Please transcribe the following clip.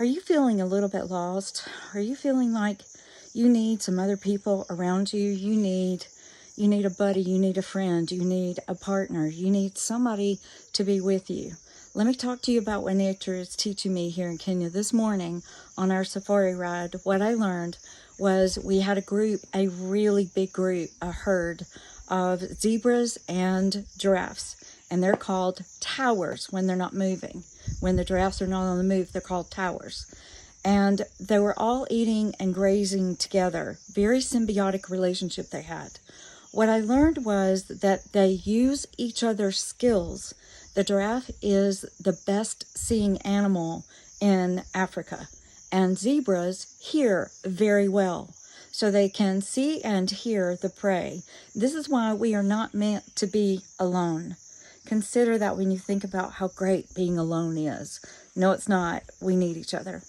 Are you feeling a little bit lost? Are you feeling like you need some other people around you? You need a buddy, you need a friend, you need a partner, you need somebody to be with you. Let me talk to you about what nature is teaching me here in Kenya. This morning on our safari ride, what I learned was we had a really big group, a herd of zebras and giraffes. And they're called towers when they're not moving. When the giraffes are not on the move, they're called towers. And they were all eating and grazing together. Very symbiotic relationship they had. What I learned was that they use each other's skills. The giraffe is the best seeing animal in Africa. And zebras hear very well. So they can see and hear the prey. This is why we are not meant to be alone. Consider that when you think about how great being alone is. No, it's not. We need each other.